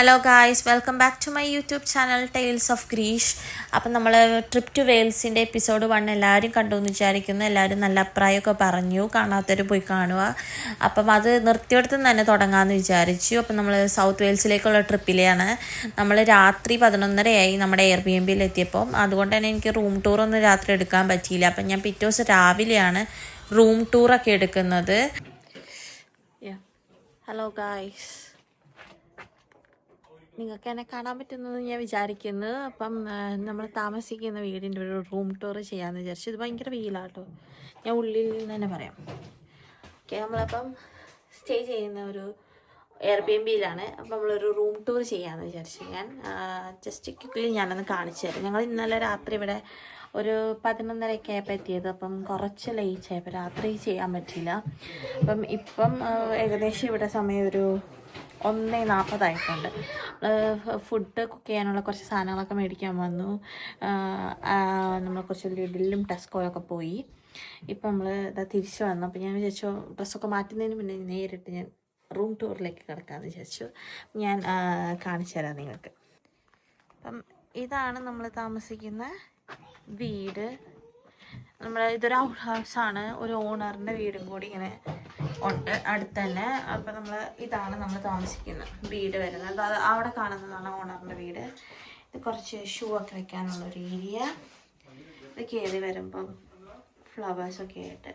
Hello guys, welcome back to my YouTube channel tales of Greesh. അപ്പം നമ്മൾ trip to വെയിൽസിൻ്റെ episode 1 എല്ലാവരും കണ്ടു എന്ന് വിചാരിക്കുന്നു. എല്ലാവരും നല്ല അഭിപ്രായമൊക്കെ പറഞ്ഞു. കാണാത്തവർ പോയി കാണുക. അപ്പം അത് നിർത്തിയെടുത്ത് തന്നെ തുടങ്ങാമെന്ന് വിചാരിച്ചു. അപ്പം നമ്മൾ സൗത്ത് വെയിൽസിലേക്കുള്ള ട്രിപ്പിലെയാണ്. നമ്മൾ രാത്രി 11:30 നമ്മുടെ എയർബിഎൻബിയിൽ എത്തിയപ്പം. അതുകൊണ്ട് തന്നെ എനിക്ക് റൂം ടൂറൊന്നും രാത്രി എടുക്കാൻ പറ്റിയില്ല. അപ്പം ഞാൻ പിറ്റേ ദിവസം രാവിലെയാണ് റൂം ടൂറൊക്കെ എടുക്കുന്നത്. ഹലോ ഗായ്സ്, നിങ്ങൾക്ക് എന്നെ കാണാൻ പറ്റുന്നത് ഞാൻ വിചാരിക്കുന്നു. അപ്പം നമ്മൾ താമസിക്കുന്ന വീടിൻ്റെ ഒരു റൂം ടൂർ ചെയ്യാമെന്ന് വിചാരിച്ചു. ഇത് ഭയങ്കര വെയിലാട്ടോ, ഞാൻ ഉള്ളിൽ നിന്ന് തന്നെ പറയാം. ഓക്കെ, നമ്മളപ്പം സ്റ്റേ ചെയ്യുന്ന ഒരു എയർബിഎൻബിയിലാണ്. അപ്പം നമ്മളൊരു റൂം ടൂർ ചെയ്യാമെന്ന് വിചാരിച്ചു. ഞാൻ ജസ്റ്റ് ക്വിക്ക്ലി ഞാനൊന്ന് കാണിച്ചു തരാം. ഞങ്ങൾ ഇന്നലെ രാത്രി ഇവിടെ ഒരു 11:30 ആയപ്പോൾ എത്തിയത്. അപ്പം കുറച്ച് ലേറ്റ് ആയപ്പോൾ രാത്രി ചെയ്യാൻ പറ്റിയില്ല. അപ്പം ഇപ്പം ഏകദേശം ഇവിടെ സമയം ഒരു 1:40 ആയിട്ടുണ്ട്. ഫുഡ് കുക്ക് ചെയ്യാനുള്ള കുറച്ച് സാധനങ്ങളൊക്കെ മേടിക്കാൻ വന്നു. നമ്മൾ കുറച്ച് ലിഡിലും ടെസ്കോയൊക്കെ പോയി. ഇപ്പം നമ്മൾ ഇതാ തിരിച്ചു വന്നു. അപ്പം ഞാൻ വിചാരിച്ചു ഡ്രസ്സൊക്കെ മാറ്റുന്നതിന് മുന്നേ നേരിട്ട് ഞാൻ റൂം ടൂറിലേക്ക് കിടക്കാമെന്ന് വിചാരിച്ചു. ഞാൻ കാണിച്ചു തരാം നിങ്ങൾക്ക്. അപ്പം ഇതാണ് നമ്മൾ താമസിക്കുന്ന വീട്. ഇതൊരു ഔട്ട് ഹൗസാണ്. ഒരു ഓണറിൻ്റെ വീടും കൂടി ഇങ്ങനെ ഉണ്ട് അടുത്ത് തന്നെ. അപ്പം ഇതാണ് നമ്മൾ താമസിക്കുന്ന വീട് വരുന്നത്. അത് അവിടെ കാണുന്നതാണ് ഓണറിൻ്റെ വീട്. ഇത് കുറച്ച് ഷൂ ഒക്കെ വെക്കാനുള്ളൊരു ഏരിയ. ഇത് കയറി വരുമ്പം ഫ്ലവേഴ്സൊക്കെ ആയിട്ട്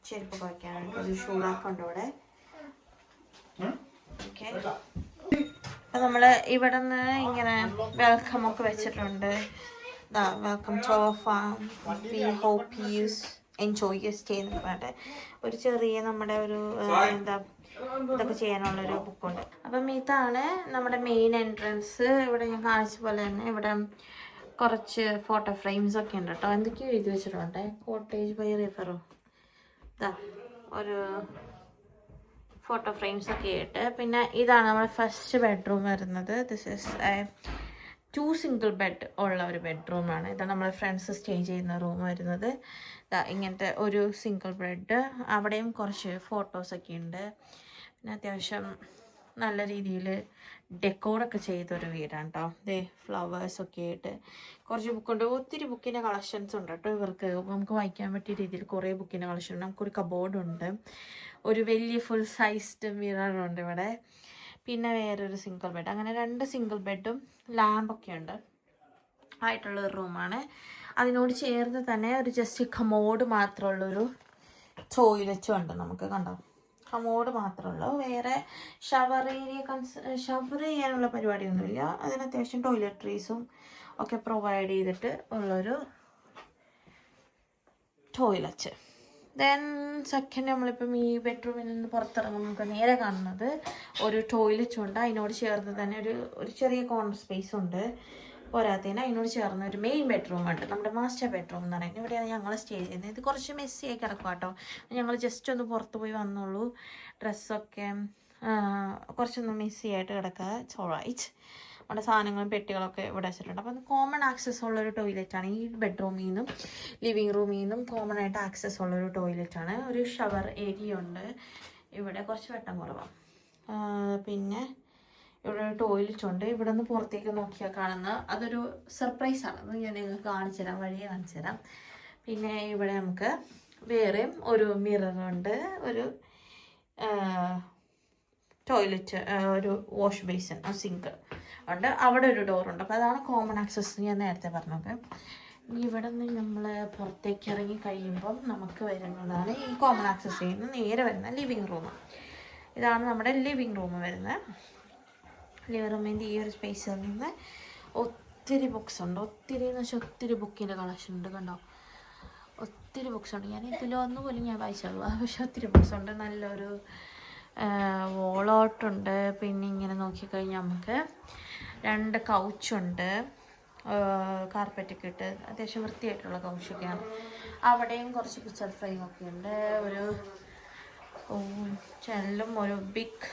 ചെരുപ്പൊക്കെ വയ്ക്കാനായിട്ട് ഒരു ഷൂ റാക്ക് ഉണ്ട് ഇവിടെ. ഓക്കെ, അപ്പം നമ്മൾ ഇവിടെ നിന്ന് ഇങ്ങനെ വെൽക്കം ഒക്കെ വെച്ചിട്ടുണ്ട്. Welcome to our farm, we hope you enjoy your stay എന്നൊക്കെ പറഞ്ഞിട്ട് ഒരു ചെറിയ നമ്മുടെ ഒരു ഇതൊക്കെ ചെയ്യാനുള്ളൊരു ബുക്കുണ്ട്. അപ്പം ഇതാണ് നമ്മുടെ മെയിൻ എൻട്രൻസ്. ഇവിടെ ഞാൻ കാണിച്ച പോലെ തന്നെ ഇവിടെ കുറച്ച് ഫോട്ടോ ഫ്രെയിംസ് ഒക്കെ ഉണ്ട് കേട്ടോ. എന്തൊക്കെയോ എഴുതി വെച്ചിട്ടുണ്ട്. കോട്ടേജ് ബൈ റിവറും ഒരു ഫോട്ടോ ഫ്രെയിംസ് ഒക്കെ ആയിട്ട്. പിന്നെ ഇതാണ് നമ്മുടെ ഫസ്റ്റ് ബെഡ്റൂം വരുന്നത്. ദിസ് ഇസ് 2 സിംഗിൾ ബെഡ് ഉള്ള ഒരു ബെഡ്റൂമാണ്. ഇതാണ് നമ്മുടെ ഫ്രണ്ട്സ് സ്റ്റേ ചെയ്യുന്ന റൂം വരുന്നത്. ഇങ്ങനത്തെ ഒരു സിംഗിൾ ബെഡ്. അവിടെയും കുറച്ച് ഫോട്ടോസൊക്കെ ഉണ്ട്. പിന്നെ അത്യാവശ്യം നല്ല രീതിയിൽ ഡെക്കോറൊക്കെ ചെയ്തൊരു വീടാണ് കേട്ടോ. ദേ ഫ്ലവേഴ്സൊക്കെ ആയിട്ട് കുറച്ച് ബുക്കുണ്ട്. ഒത്തിരി ബുക്കിൻ്റെ കളക്ഷൻസ് ഉണ്ട് കേട്ടോ ഇവർക്ക്. നമുക്ക് വായിക്കാൻ പറ്റിയ രീതിയിൽ കുറേ ബുക്കിൻ്റെ കളക്ഷൻ ഉണ്ട്. നമുക്കൊരു കബോർഡുണ്ട്, ഒരു വലിയ ഫുൾ സൈസ്ഡ് മിററുണ്ട് ഇവിടെ. പിന്നെ വേറൊരു സിംഗിൾ ബെഡ്. അങ്ങനെ 2 സിംഗിൾ ബെഡും ലാമ്പൊക്കെ ഉണ്ട് ആയിട്ടുള്ളൊരു റൂമാണ്. അതിനോട് ചേർന്ന് തന്നെ ഒരു ജസ്റ്റ് കമോഡ് മാത്രമുള്ളൊരു ടോയ്ലറ്റും ഉണ്ട്. നമുക്ക് കണ്ടോ, കമോഡ് മാത്രമുള്ളൂ. വേറെ ഷവർ ചെയ്യാനുള്ള പരിപാടിയൊന്നുമില്ല. അതിന് അത്യാവശ്യം ടോയ്ലറ്ററീസും ഒക്കെ പ്രൊവൈഡ് ചെയ്തിട്ട് ഉള്ളൊരു ടോയ്ലറ്റ്. ദെൻ സെക്കൻഡ് നമ്മളിപ്പം ഈ ബെഡ്റൂമിൽ നിന്ന് പുറത്തിറങ്ങുമ്പോൾ നമുക്ക് നേരെ കാണുന്നത് ഒരു ടോയ്ലറ്റും ഉണ്ട്. അതിനോട് ചേർന്ന് തന്നെ ഒരു ചെറിയ കോർണർ സ്പേസ് ഉണ്ട്. പോരാത്തതിന് അതിനോട് ചേർന്ന് ഒരു മെയിൻ ബെഡ്റൂം ഉണ്ട്, നമ്മുടെ മാസ്റ്റർ ബെഡ്റൂം എന്ന് പറയുന്നത്. ഇവിടെയാണ് ഞങ്ങൾ സ്റ്റേ ചെയ്യുന്നത്. ഇത് കുറച്ച് മെസ്സിയായി കിടക്കും കേട്ടോ. ഞങ്ങൾ ജസ്റ്റ് ഒന്ന് പുറത്ത് പോയി വന്നുള്ളൂ. ഡ്രസ്സൊക്കെ കുറച്ചൊന്ന് മെസ്സിയായിട്ട് കിടക്കുക. It's alright. നമ്മുടെ സാധനങ്ങളും പെട്ടികളൊക്കെ ഇവിടെ വെച്ചിട്ടുണ്ട്. അപ്പം കോമൺ ആക്സസ് ഉള്ളൊരു ടോയ്ലറ്റാണ്. ഈ ബെഡ്റൂമിൽ നിന്നും ലിവിങ് റൂമിൽ നിന്നും കോമൺ ആയിട്ട് ആക്സസ് ഉള്ളൊരു ടോയ്ലറ്റാണ്. ഒരു ഷവർ ഏരിയ ഉണ്ട്. ഇവിടെ കുറച്ച് വെട്ടം കുറവാണ്. പിന്നെ ഇവിടെ ഒരു ടോയ്ലറ്റ് ഉണ്ട്. ഇവിടെ നിന്ന് പുറത്തേക്ക് നോക്കിയാൽ കാണുന്ന അതൊരു സർപ്രൈസാണ്. അത് ഞാൻ നിങ്ങൾക്ക് കാണിച്ചു തരാം, വഴിയെ കാണിച്ചു തരാം. പിന്നെ ഇവിടെ നമുക്ക് വേറെയും ഒരു മിററുണ്ട്, ഒരു ടോയ്ലറ്റ്, ഒരു വാഷ് ബേസിൻ, സിങ്ക് ഉണ്ട്. അവിടെ ഒരു ഡോറുണ്ട്. അപ്പോൾ അതാണ് കോമൺ ആക്സസ് ഞാൻ നേരത്തെ പറഞ്ഞത്. ഇവിടെ നിന്ന് നമ്മൾ പുറത്തേക്ക് ഇറങ്ങി കഴിയുമ്പം നമുക്ക് വരുന്നതാണ് ഈ കോമൺ ആക്സസ് ചെയ്യുന്ന നേരെ വരുന്ന ലിവിങ് റൂം. ഇതാണ് നമ്മുടെ ലിവിങ് റൂം വരുന്നത്. ലിവിങ് റൂമിൻ്റെ ഈ ഒരു സ്പേസിൽ നിന്ന് ഒത്തിരി ബുക്സ് ഉണ്ട്. ഒത്തിരി എന്ന് വെച്ചാൽ ഒത്തിരി ബുക്കിൻ്റെ കളക്ഷൻ ഉണ്ട്. കണ്ടോ, ഒത്തിരി ബുക്സ് ഉണ്ട്. ഞാൻ ഇതിലൊന്നും പോലും ഞാൻ വായിച്ചുള്ളൂ, പക്ഷെ ഒത്തിരി ബുക്സ് ഉണ്ട്. നല്ലൊരു വോളോട്ടുണ്ട്. പിന്നെ ഇങ്ങനെ നോക്കിക്കഴിഞ്ഞാൽ നമുക്ക് 2 കൗച്ചുണ്ട്. കാർപ്പറ്റൊക്കെ ഇട്ട് അത്യാവശ്യം വൃത്തിയായിട്ടുള്ള കൗച്ചൊക്കെയാണ്. അവിടെയും കുറച്ച് പിക്ചർ ഫ്രെയിമൊക്കെ ഉണ്ട്. ഒരു ചാനലും ഒരു ബിഗ്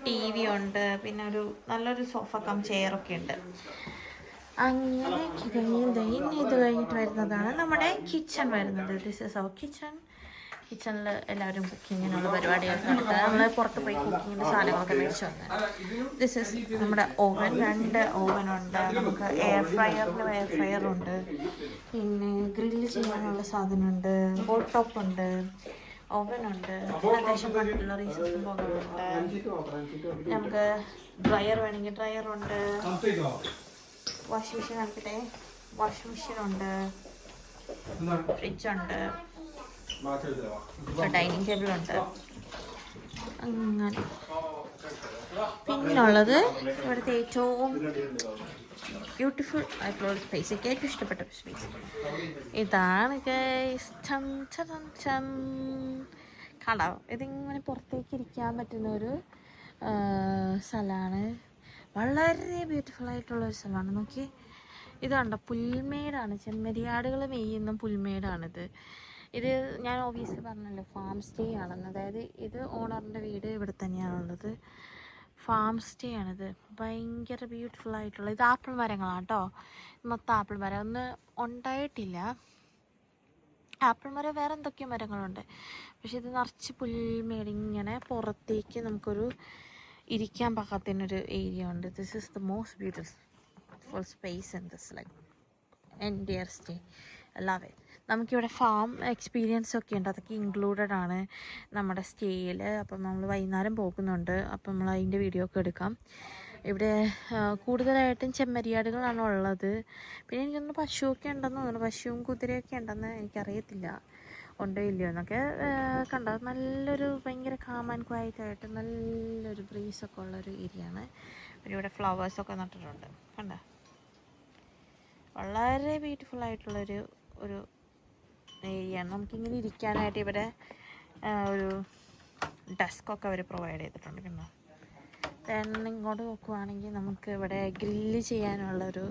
TV ഉണ്ട്. പിന്നെ നല്ലൊരു സോഫ കം ചെയറൊക്കെ ഉണ്ട്. അങ്ങനെയൊക്കെ കഴിഞ്ഞ് ഇത് കഴിഞ്ഞിട്ട് വരുന്നതാണ് നമ്മുടെ കിച്ചൺ വരുന്നത്. This is our kitchen. കിച്ചണിൽ എല്ലാവരും കുക്കിങ്ങിനുള്ള പരിപാടികളൊക്കെ നടത്തുക. നമ്മൾ പുറത്ത് പോയി കുക്കിങ്ങിൻ്റെ സാധനങ്ങളൊക്കെ മേടിച്ചു വന്നത്. ദിസ് ഇസ് നമ്മുടെ ഓവൻ. 2 ഓവനുണ്ട്. നമുക്ക് എയർ ഫ്രയറുണ്ട്, പിന്നെ ഗ്രില്ല് ചെയ്യാനുള്ള സാധനമുണ്ട്, ഹോട്ട് ടോപ്പ് ഉണ്ട്, ഓവനുണ്ട്, അത്യാവശ്യം കട്ട്ലറി സംഭവങ്ങളുണ്ട്. നമുക്ക് ഡ്രയർ വേണമെങ്കിൽ ഡ്രയറുണ്ട്. വാഷിംഗ് മെഷീൻ കാണിക്കട്ടെ. വാഷിംഗ് മെഷീനുണ്ട്, ഫ്രിഡ്ജുണ്ട്, ഡൈനിങ് ടേബിളുണ്ട്. അങ്ങനെ പിന്നുള്ളത് ഇവിടുത്തെ ഏറ്റവും ബ്യൂട്ടിഫുൾ ആയിട്ടുള്ള ഒരു സ്പേസ്, എനിക്ക് ഏറ്റവും ഇഷ്ടപ്പെട്ട ഒരു സ്പേസ് ഇതാണ് ഗൈസ്. കണ്ടോ, ഇതിങ്ങനെ പുറത്തേക്ക് ഇരിക്കാൻ പറ്റുന്ന ഒരു സ്ഥലമാണ്. വളരെ ബ്യൂട്ടിഫുൾ ആയിട്ടുള്ളൊരു സ്ഥലമാണ്. നോക്കി, ഇത് കണ്ടോ, പുൽമേടാണ്. ചെമ്മരിയാടുകൾ മെയ്യുന്ന പുൽമേടാണിത്. ഇത് ഞാൻ ഓബിയസ്ലി പറഞ്ഞല്ലോ ഫാം സ്റ്റേ ആണെന്ന്. അതായത് ഇത് ഓണറിൻ്റെ വീട് ഇവിടെ തന്നെയാണുള്ളത്. ഫാം സ്റ്റേ ആണിത്. ഭയങ്കര ബ്യൂട്ടിഫുൾ ആയിട്ടുള്ള, ഇത് ആപ്പിൾ മരങ്ങളാണ് കേട്ടോ. മൊത്തം ആപ്പിൾ മരം ഒന്നും ഉണ്ടായിട്ടില്ല. ആപ്പിൾ മരം വേറെ എന്തൊക്കെയോ മരങ്ങളുണ്ട്, പക്ഷെ ഇത് നിറച്ച് പുൽമേട്. ഇങ്ങനെ പുറത്തേക്ക് നമുക്കൊരു ഇരിക്കാൻ പാകത്തിനൊരു ഏരിയ ഉണ്ട്. This is the most beautiful space in this like entire stay. Love it. നമുക്കിവിടെ ഫാം എക്സ്പീരിയൻസ് ഒക്കെ ഉണ്ട്, അതൊക്കെ ഇൻക്ലൂഡഡ് ആണ് നമ്മുടെ സ്റ്റേയിൽ. അപ്പം നമ്മൾ വൈകുന്നേരം പോകുന്നുണ്ട്, അപ്പം നമ്മൾ അതിൻ്റെ വീഡിയോ ഒക്കെ എടുക്കാം. ഇവിടെ കൂടുതലായിട്ടും ചെമ്മരിയാടുകളാണ് ഉള്ളത്. പിന്നെ എനിക്കൊന്ന് പശുവൊക്കെ ഉണ്ടെന്ന് തോന്നുന്നു. പശുവും കുതിരയൊക്കെ ഉണ്ടെന്ന് എനിക്കറിയത്തില്ല, ഉണ്ടോ ഇല്ലയോ എന്നൊക്കെ. കണ്ടോ, നല്ലൊരു ഭയങ്കര കാം ആൻഡ് ക്വയറ്റ് ആയിട്ട് നല്ലൊരു ബ്രീസൊക്കെ ഉള്ളൊരു ഏരിയ ആണ്. പിന്നെ ഇവിടെ ഫ്ലവേഴ്സൊക്കെ നട്ടിട്ടുണ്ട്. കണ്ടോ, വളരെ ബ്യൂട്ടിഫുൾ ആയിട്ടുള്ളൊരു ഏരിയ ആണ്. നമുക്കിങ്ങനെ ഇരിക്കാനായിട്ട് ഇവിടെ ഒരു ഡെസ്കൊക്കെ അവർ പ്രൊവൈഡ് ചെയ്തിട്ടുണ്ട്. പിന്നെ ഇങ്ങോട്ട് നോക്കുവാണെങ്കിൽ നമുക്ക് ഇവിടെ ഗ്രില്ല് ചെയ്യാനുള്ളൊരു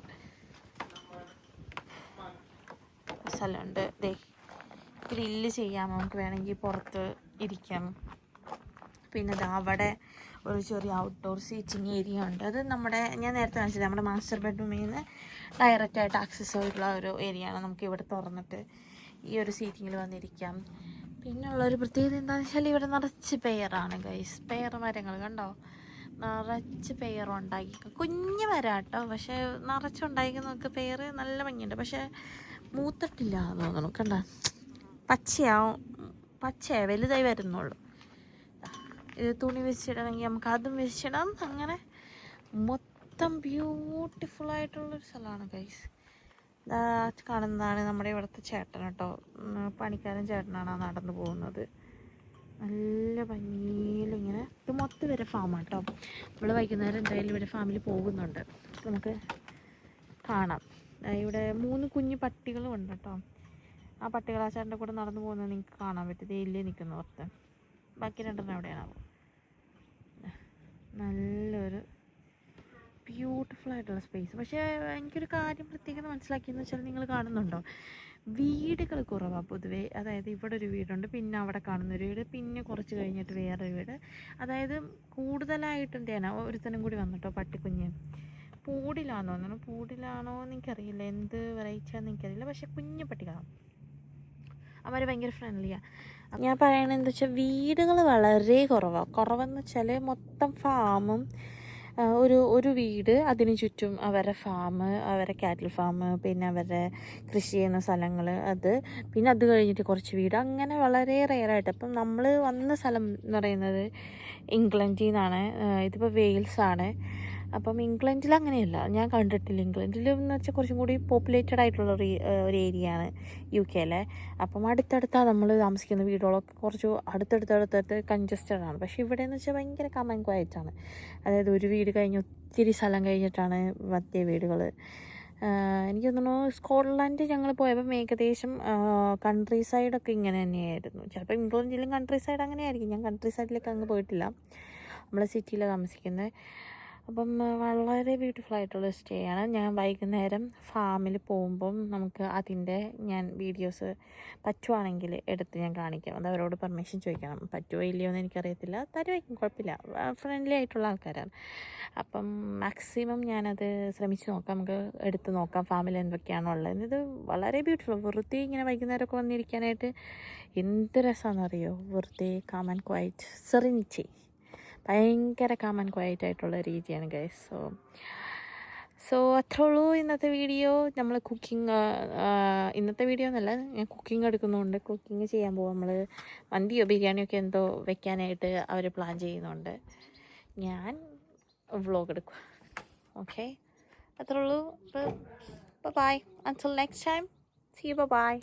സ്ഥലമുണ്ട്. ഗ്രില്ല് ചെയ്യാം, നമുക്ക് വേണമെങ്കിൽ പുറത്ത് ഇരിക്കാം. പിന്നെ അവിടെ ഒരു ചെറിയ ഔട്ട്ഡോർ സീറ്റിംഗ് ഏരിയ ഉണ്ട്. അത് ഞാൻ നേരത്തെ കാണിച്ചത് നമ്മുടെ മാസ്റ്റർ ബെഡ്റൂമിൽ നിന്ന് ഡയറക്റ്റായിട്ട് ആക്സസ് ആയിട്ടുള്ള ഒരു ഏരിയ ആണ്. നമുക്ക് ഇവിടെ തുറന്നിട്ട് ഈ ഒരു സീറ്റിങ്ങിൽ വന്നിരിക്കാം. പിന്നുള്ളൊരു പ്രത്യേകത എന്താണെന്ന് വെച്ചാൽ ഇവിടെ നിറച്ച് പെയറാണ് ഗൈസ്. പെയർ മരങ്ങൾ കണ്ടോ, നിറച്ച് പെയറുണ്ടാക്കി. കുഞ്ഞു മരം കേട്ടോ, പക്ഷേ നിറച്ചുണ്ടായിരിക്കുന്നതൊക്കെ പെയർ നല്ല ഭംഗിയുണ്ട്. പക്ഷേ മൂത്തിട്ടില്ല എന്ന് തോന്നുന്നു. കണ്ടോ, പച്ചയാ വലുതായി വരുന്നുള്ളൂ. ഇത് തുണി വിരിച്ചിടണമെങ്കിൽ നമുക്ക് അതും വിരിച്ചിടാം. അങ്ങനെ മൊത്തം ബ്യൂട്ടിഫുള്ളായിട്ടുള്ളൊരു സ്ഥലമാണ് ഗൈസ്. കാണുന്നതാണ് നമ്മുടെ ഇവിടുത്തെ ചേട്ടൻ കേട്ടോ, പണിക്കാരൻ ചേട്ടനാണ് നടന്നു പോകുന്നത്. നല്ല ഭംഗിയിലിങ്ങനെ. ഇത് മൊത്തം വരെ ഫാമാണ് കേട്ടോ. നമ്മൾ വൈകുന്നേരം എന്തായാലും ഇവിടെ ഫാമിലി പോകുന്നുണ്ട്, നമുക്ക് കാണാം. ഇവിടെ 3 കുഞ്ഞു പട്ടികളും ഉണ്ട് കേട്ടോ. ആ പട്ടികൾ ആ ചേട്ടൻ്റെ കൂടെ നടന്നു പോകുന്നത് നിങ്ങൾക്ക് കാണാൻ പറ്റും. ഇല്ലേ നിൽക്കുന്നവർക്ക്. ബാക്കി 2 എവിടെയാണാവോ. നല്ലൊരു ബ്യൂട്ടിഫുൾ ആയിട്ടുള്ള സ്പേസ്. പക്ഷേ എനിക്കൊരു കാര്യം പ്രത്യേകത മനസ്സിലാക്കിയെന്ന് വെച്ചാൽ, നിങ്ങൾ കാണുന്നുണ്ടോ, വീടുകൾ കുറവാണ് പൊതുവേ. അതായത് ഇവിടെ ഒരു വീടുണ്ട്, പിന്നെ അവിടെ കാണുന്നൊരു വീട്, പിന്നെ കുറച്ച് കഴിഞ്ഞിട്ട് വേറൊരു വീട്. അതായത് കൂടുതലായിട്ടും ഒരുത്തനും കൂടി വന്നിട്ടോ, പട്ടിക്കുഞ്ഞ്. പൂടിലാണെന്ന് തോന്നുന്നു. പൂടിലാണോ എന്ന് എനിക്കറിയില്ല, എന്ത് വെറൈറ്റിയാണെന്ന് എനിക്കറിയില്ല. പക്ഷേ കുഞ്ഞു പട്ടികളാണ്. അവർ ഭയങ്കര ഫ്രണ്ട്ലിയാണ്. ഞാൻ പറയണത് എന്താ വെച്ചാൽ, വീടുകൾ വളരെ കുറവെന്ന് വെച്ചാൽ മൊത്തം ഫാമും ഒരു വീട്, അതിന് ചുറ്റും അവരുടെ ഫാം, അവരുടെ കാറ്റിൽ ഫാം, പിന്നെ അവരുടെ കൃഷി ചെയ്യുന്ന സ്ഥലങ്ങൾ, പിന്നെ അത് കഴിഞ്ഞിട്ട് കുറച്ച് വീട്, അങ്ങനെ വളരെ റെയറായിട്ട്. അപ്പം നമ്മൾ വന്ന സ്ഥലം എന്ന് പറയുന്നത് ഇംഗ്ലണ്ടിൽ നിന്നാണ്. ഇതിപ്പോൾ വെയിൽസാണ്. അപ്പം ഇംഗ്ലണ്ടിൽ അങ്ങനെയല്ല, ഞാൻ കണ്ടിട്ടില്ല. ഇംഗ്ലണ്ടിൽ എന്ന് വെച്ചാൽ കുറച്ചും കൂടി പോപ്പുലേറ്റഡ് ആയിട്ടുള്ള ഒരു ഏരിയ ആണ് UK. അപ്പം അടുത്തടുത്താണ് നമ്മൾ താമസിക്കുന്ന വീടുകളൊക്കെ, കുറച്ച് അടുത്തടുത്ത് കൺജസ്റ്റഡ് ആണ്. പക്ഷേ ഇവിടെ എന്ന് വെച്ചാൽ ഭയങ്കര കമൻ ക്വയറ്റാണ്. അതായത് ഒരു വീട് കഴിഞ്ഞ് ഒത്തിരി സ്ഥലം കഴിഞ്ഞിട്ടാണ് മറ്റേ വീടുകൾ. എനിക്ക് തോന്നുന്നു സ്കോട്ട്ലൻഡ് ഞങ്ങൾ പോയപ്പം ഏകദേശം കൺട്രി സൈഡൊക്കെ ഇങ്ങനെ തന്നെയായിരുന്നു. ചിലപ്പോൾ ഇംഗ്ലണ്ടിലും കൺട്രി സൈഡ് അങ്ങനെ ആയിരിക്കും. ഞാൻ കൺട്രി സൈഡിലേക്ക് അങ്ങ് പോയിട്ടില്ല, നമ്മൾ സിറ്റിയിലാണ് താമസിക്കുന്നത്. അപ്പം വളരെ ബ്യൂട്ടിഫുൾ ആയിട്ടുള്ള സ്റ്റേ ആണ്. ഞാൻ വൈകുന്നേരം ഫാമിൽ പോകുമ്പം നമുക്ക് അതിൻ്റെ ഞാൻ വീഡിയോസ് പറ്റുവാണെങ്കിൽ എടുത്ത് ഞാൻ കാണിക്കാം. അത് അവരോട് പെർമിഷൻ ചോദിക്കണം. പറ്റുമോ ഇല്ലയോ എന്ന് എനിക്കറിയത്തില്ല. തരുമായിരിക്കും, കുഴപ്പമില്ല. ഫ്രണ്ട്ലി ആയിട്ടുള്ള ആൾക്കാരാണ്. അപ്പം മാക്സിമം ഞാനത് ശ്രമിച്ച് നോക്കാം. നമുക്ക് എടുത്ത് നോക്കാം ഫാമിൽ എന്തൊക്കെയാണോ ഉള്ളത്. ഇത് വളരെ ബ്യൂട്ടിഫുൾ. വെറുതെ ഇങ്ങനെ വൈകുന്നേരമൊക്കെ വന്നിരിക്കാനായിട്ട് എന്ത് രസമാണെന്നറിയോ. വെറുതെ കാം ആൻഡ് ക്വയറ്റ്, സെറിനിറ്റി, ഭയങ്കര കാം ആൻഡ് ക്വയറ്റ് ആയിട്ടുള്ള രീതിയാണ് ഗൈസ്. സോ അത്രേ ഉള്ളൂ ഇന്നത്തെ വീഡിയോ. നമ്മൾ കുക്കിംഗ്, ഇന്നത്തെ വീഡിയോ എന്നല്ല, ഞാൻ കുക്കിംഗ് എടുക്കുന്നുണ്ട്. കുക്കിംഗ് ചെയ്യാൻ പോകും. നമ്മൾ മന്തിയോ ബിരിയാണിയോ ഒക്കെ എന്തോ വെക്കാനായിട്ട് അവർ പ്ലാൻ ചെയ്യുന്നുണ്ട്. ഞാൻ വ്ളോഗ് എടുക്കുക. ഓക്കെ, അത്രേ ഉള്ളൂ. By. Until next time, see you. Bye.